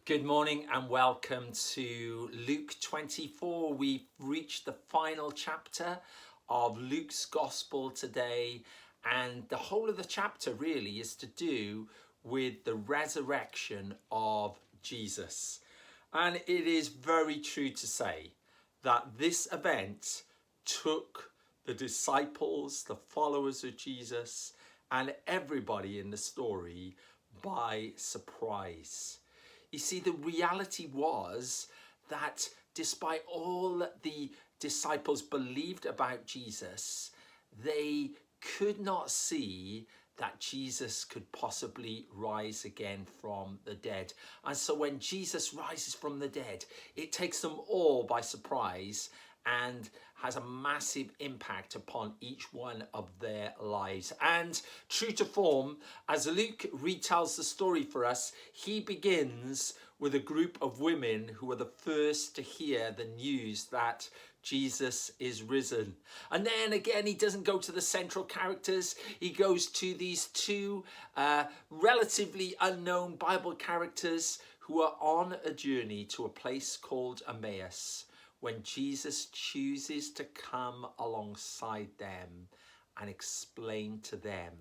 Good morning and welcome to Luke 24. We've reached the final chapter of Luke's Gospel today, and the whole of the chapter really is to do with the resurrection of Jesus. And it is very true to say that this event took the disciples, the followers of Jesus, and everybody in the story by surprise. You see, the reality was that despite all that the disciples believed about Jesus, they could not see that Jesus could possibly rise again from the dead. And so when Jesus rises from the dead, it takes them all by surprise and has a massive impact upon each one of their lives. And true to form, as Luke retells the story for us, he begins with a group of women who are the first to hear the news that Jesus is risen. And then again, he doesn't go to the central characters. He goes to these two relatively unknown Bible characters who are on a journey to a place called Emmaus, when Jesus chooses to come alongside them and explain to them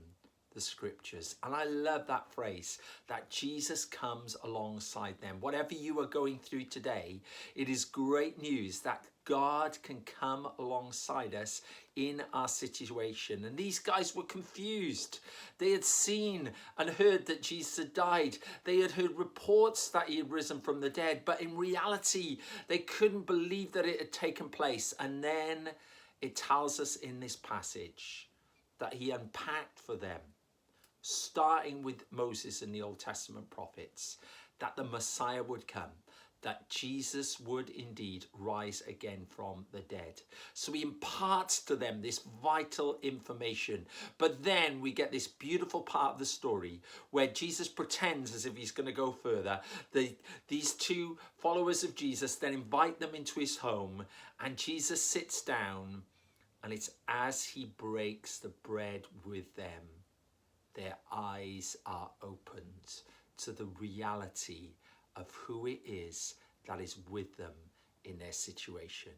the scriptures. And I love that phrase, that Jesus comes alongside them. Whatever you are going through today, it is great news that God can come alongside us in our situation. And these guys were confused. They had seen and heard that Jesus had died. They had heard reports that he had risen from the dead, but in reality, they couldn't believe that it had taken place. And then it tells us in this passage that he unpacked for them, starting with Moses and the Old Testament prophets, that the Messiah would come, that Jesus would indeed rise again from the dead. So he imparts to them this vital information. But then we get this beautiful part of the story where Jesus pretends as if he's going to go further. These two followers of Jesus then invite them into his home, and Jesus sits down, and it's as he breaks the bread with them, their eyes are opened to the reality of who it is that is with them in their situation.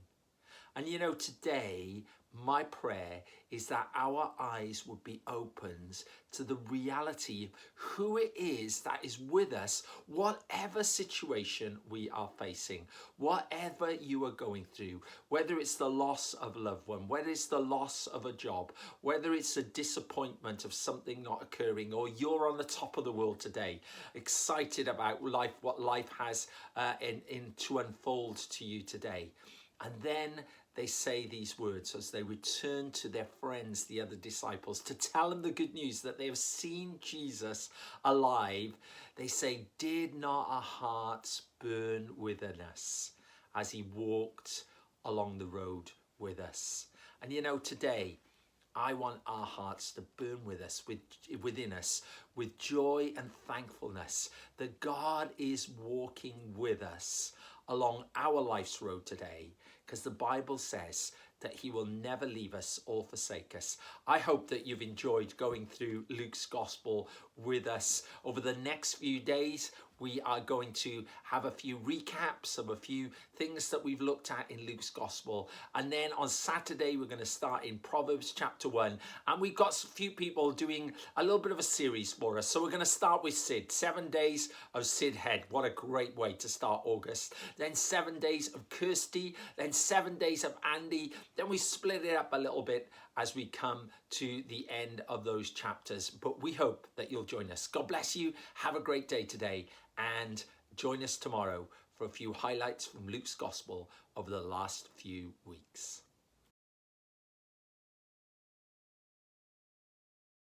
And you know, today, my prayer is that our eyes would be opened to the reality of who it is that is with us, whatever situation we are facing, whatever you are going through, whether it's the loss of a loved one, whether it's the loss of a job, whether it's a disappointment of something not occurring, or you're on the top of the world today, excited about life, what life has to unfold to you today. And then they say these words as they return to their friends, the other disciples, to tell them the good news that they have seen Jesus alive. They say, "Did not our hearts burn within us as he walked along the road with us?" And you know, today, I want our hearts to burn within us with joy and thankfulness that God is walking with us along our life's road today, because the Bible says that he will never leave us or forsake us. I hope that you've enjoyed going through Luke's Gospel with us. Over the next few days, we are going to have a few recaps of a few things that we've looked at in Luke's Gospel. And then on Saturday, we're going to start in Proverbs chapter 1. And we've got a few people doing a little bit of a series for us. So we're going to start with Sid. 7 days of Sid Head. What a great way to start August. Then 7 days of Kirsty. Then 7 days of Andy. Then we split it up a little bit as we come to the end of those chapters. But we hope that you'll join us. God bless you. Have a great day today. And join us tomorrow for a few highlights from Luke's Gospel over the last few weeks.